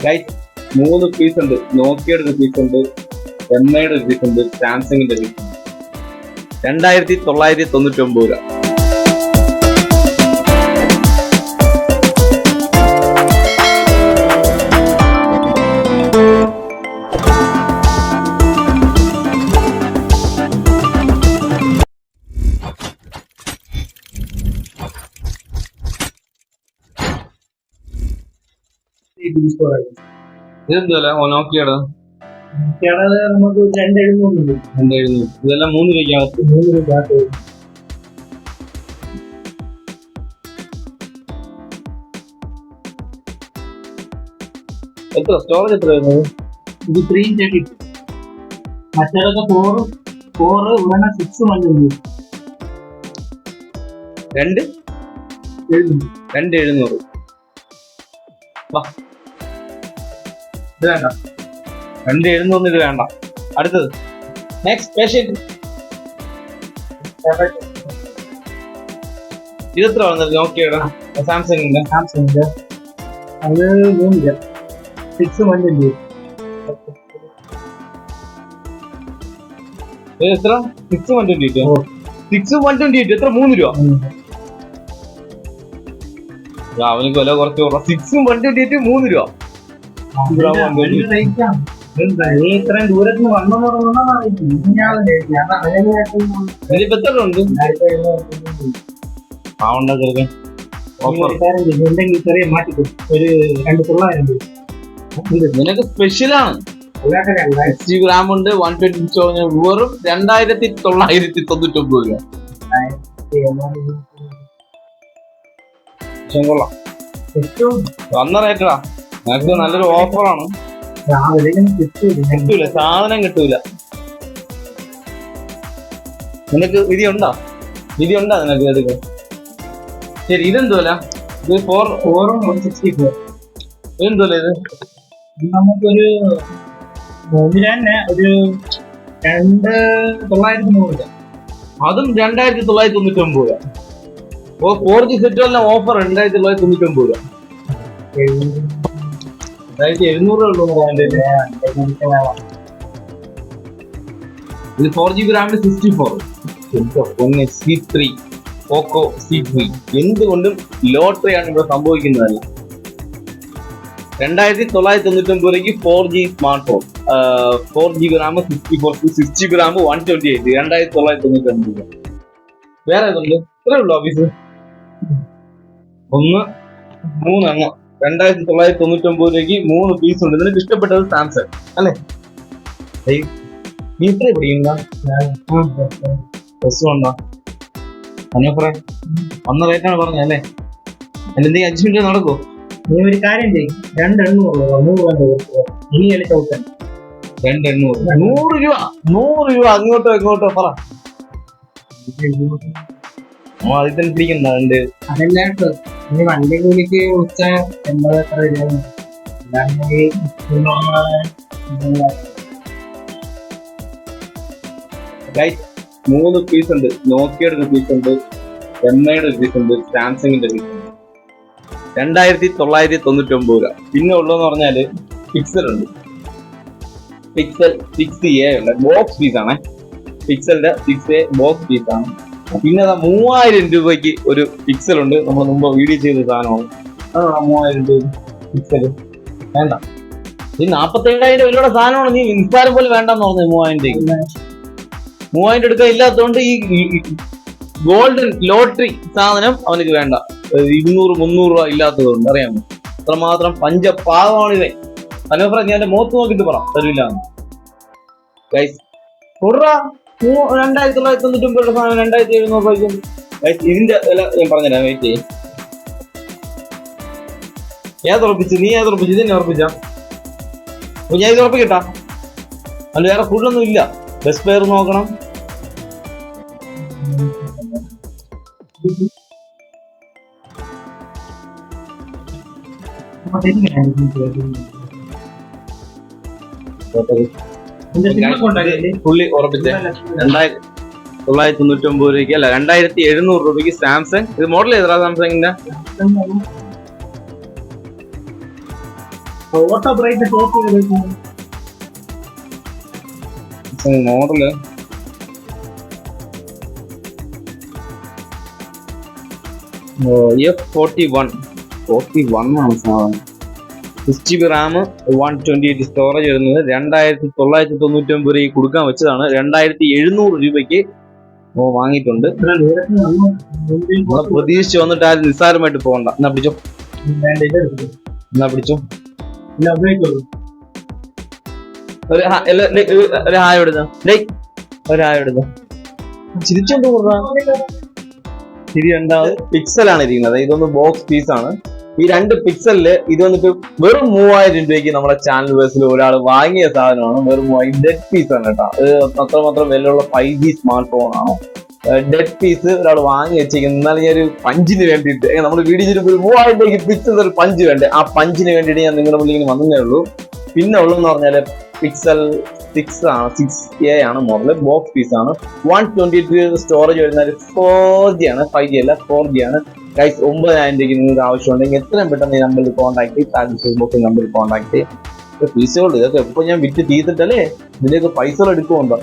Guys 3 piece ഉണ്ട്. നോക്കിയയുടെ ഒരു piece ഉണ്ട്, എംഐയുടെ ഒരു പീസ് ഉണ്ട്, സാംസങ്ങിന്റെ പീസ് ഉണ്ട്. 2999 രൂപ. ഇതെന്തല്ല നോക്കിയുടെ നമുക്ക് 2700 ഇതെല്ലാം 3 രൂപയ്ക്കകത്ത്. 3 രൂപ. എത്ര സ്റ്റോറേജ് എത്ര വരുന്നത്? ഇത് 330. മറ്റേതൊക്കെ 4 ഇവിടെ 6 മഞ്ഞ 2700. ഇത് വേണ്ട, 2700 ഇത് വേണ്ട. അടുത്തത് നെക്സ്റ്റ് പേഷ്യന്റ്. ഇതെത്ര വന്നത് നോക്കിയുടെ? സാംസങ്ങിന്റെ അത് 3 6 മഞ്ഞ എത്ര? 6128. 6128 എത്ര? 3 രൂപ. അവനക്ക് വില കുറച്ച് 6128 3 രൂപ. ഇത്രയും ദൂരത്ത് ഇതിപ്പോ എത്ര ഉണ്ട്? ചെറിയ മാറ്റി ഒരു 2 നിനക്ക് സ്പെഷ്യലാണ്. 60 ഗ്രാം ഉണ്ട്, 120 വെറും 2999 രൂപ. കൊള്ളാം, വന്ന റേറ്റടാ. നിനക്ക് നല്ലൊരു ഓഫറാണ്. കിട്ടൂല, സാധനം കിട്ടൂല. നിനക്ക് വിധി ഉണ്ടാ നിനക്ക് എടുക്ക? ശരി, ഇതെന്തോല? ഇത് 464. ഇതെന്തോല? ഇത് നമുക്കൊരു തന്നെ ഒരു 2900 രൂപ. അതും 2999 രൂപ. 4G സെറ്റ് ഓഫർ 2999 രൂപ. 1700 ഉള്ളൂ. ഇത് 4GB റാമിൽ 64. C3 പോക്കോ C3 എന്തുകൊണ്ടും ലോട്ടറിയാണ് ഇവിടെ സംഭവിക്കുന്നതല്ല. 2999 രൂപയ്ക്ക് 4G smart phone, 4GB Ram 64, 6GB Ram 128, 2999 രൂപ. വേറെ ഏതുണ്ട്? ഇത്രേ ഉള്ളൂ ഓഫീസ്. 1 3 എണ്ണം 2999 രൂപയ്ക്ക് 3 പീസ് ഉണ്ട്. നിനക്ക് ഇഷ്ടപ്പെട്ടത് സാംസങ് അല്ലേ? നീ ഇത്രേ പഠിക്കണ്ട ബസ് കൊണ്ടാ അനോഫറെ വന്ന റേറ്റാണ് പറഞ്ഞല്ലേ? എന്തെങ്കിലും അഡ്ജസ്റ്റ്മെന്റ് നടക്കുമോ? നീ ഒരു കാര്യം ചെയ്യും, 2800 ഇനി 2800 100 രൂപ അങ്ങോട്ടോ ഇങ്ങോട്ടോ പറ. അതിൽ തന്നെ പിടിക്കണ്ട. അതല്ലാണ്ട് നീ വണ്ടി കൂലിക്ക് ഉച്ച 80 രൂപ. 3 പീസ് ഉണ്ട്. നോക്കിയയുടെ ഒരു പീസ് ഉണ്ട്, എംഐയുടെ ഒരു പീസ് ഉണ്ട്, സാംസങ്ങിന്റെ പീസ് ഉണ്ട്. 2999 രൂപ. പിന്നെ ഉള്ളതെന്ന് പറഞ്ഞാല് പിക്സൽ ഉണ്ട്. പിക്സൽ 6A ഉണ്ട്, ബോക്സ് പീസ് ആണ്. പിക്സലിന്റെ 6A ബോക്സ് പീസ് ആണ്. പിന്നെ 3000 രൂപയ്ക്ക് ഒരു പിക്സൽ ഉണ്ട്. നമ്മൾ മുമ്പ് വീഡിയോ ചെയ്ത സാധനമാണ്. അതാണ് 3000 രൂപ പിക്സൽ. വേണ്ട, ഈ 47,000 വിലയുടെ സാധനമാണ്. നീ നിസ്സാരം പോലെ വേണ്ടെന്ന് പറഞ്ഞു. 3000 എടുക്കാൻ ഇല്ലാത്തതുകൊണ്ട് ഈ ഗോൾഡൻ ലോട്ടറി സാധനം അവനക്ക് വേണ്ട. 200-300 രൂപ ഇല്ലാത്തതുകൊണ്ട് അറിയാമോ? അത്രമാത്രം പഞ്ചപാവമാണിവൻ. അനോഫറ ഞാൻ എന്റെ മുഖത്ത് നോക്കിട്ട് പറ തരില്ല. ഗൈസ് 2999 രൂപ സാധനം 2700 രൂപയ്ക്കും. ഇതിന്റെ വില ഞാൻ പറഞ്ഞുതരാം, വെയിറ്റ് ചെയ്യും. ഏതുറപ്പിച്ച്? നീ ഏതുറപ്പിച്ച്? ഇതെന്നെ ഉറപ്പിച്ച? അപ്പൊ ഞാൻ ഇത് ഉറപ്പിക്കട്ടാ? അല്ല വേറെ ഫുഡൊന്നും ഇല്ല. ബെസ്റ്റ് പെയർ നോക്കണം. പുള്ളി ഉറപ്പിച്ചേ 2999 രൂപയ്ക്ക് അല്ല 2700 രൂപയ്ക്ക് സാംസങ്. ഇത് മോഡൽ ഏതാ സാംസങ്ങിന്റെ? ഓട്ടോ ബ്രേക്ക് ടോപ്പ് ചെയ്തേക്കുന്നത് മോഡല് F41 ആണ് സാധനം. 6GB റാം 128 സ്റ്റോറേജ് വരുന്നത് 2999 രൂപയ്ക്ക് കൊടുക്കാൻ വെച്ചതാണ്. 2700 രൂപയ്ക്ക് വാങ്ങിയിട്ടുണ്ട്. നമ്മളെ പ്രതീക്ഷിച്ച് വന്നിട്ട് ആരും നിസ്സാരമായിട്ട് പോകണ്ട. എന്നാ പിടിച്ചോ. ഒരു ഹായ് എടുത്ത ഒരു ഹായ് എടുത്ത ചിരിച്ചോണ്ട് പോകാ. ശരി, രണ്ടാമത് പിക്സലാണ് ഇരിക്കുന്നത്. ഇതൊന്ന് ബോക്സ് പീസ് ആണ്. ഈ 2 പിക്സലില് ഇത് വന്നിട്ട് വെറും 3000 രൂപയ്ക്ക് നമ്മുടെ ചാനൽ ബേസിൽ ഒരാൾ വാങ്ങിയ സാധനമാണ്. വെറും 3000 ഡെഡ് പീസ് ആണ് കേട്ടോ. അത് അത്രമാത്രം വിലയുള്ള 5G സ്മാർട്ട് ഫോൺ ആണ്. ഡെഡ് പീസ് ഒരാൾ വാങ്ങി വെച്ചിരിക്കുന്നത്. എന്നാലും ഞാൻ ഒരു പഞ്ചിന് വേണ്ടിയിട്ട് നമ്മൾ വീഡിയോ ചെയ്തിട്ട് 3000 രൂപയ്ക്ക് പിക്സൽ ഒരു പഞ്ച് വേണ്ടേ, ആ പഞ്ചിന് വേണ്ടിയിട്ട് ഞാൻ നിങ്ങളുടെ മുന്നിൽ വന്നേ ഉള്ളൂ. പിന്നെ ഉള്ളതെന്ന് പറഞ്ഞാല് പിക്സൽ 6A ആണ് മോഡല്. ബോക്സ് പീസ് ആണ്. 128 സ്റ്റോറേജ് വരുന്ന 4G ആണ്. 5G അല്ല, 4G ആണ്. ഗൈസ് 9000 രൂപയ്ക്ക് നിങ്ങൾക്ക് ആവശ്യമുണ്ടെങ്കിൽ എത്രയും പെട്ടെന്ന് ഈ നമ്പറിൽ കോൺടാക്ട് ചെയ്ത് നമ്പറിൽ കോൺടാക്ട് ചെയ്ത് പീസുകൾ ഇതൊക്കെ എപ്പോൾ ഞാൻ വിറ്റ് തീർത്തിട്ടല്ലേ ഇതിലേക്ക് പൈസകൾ എടുക്കുന്നുണ്ടോ.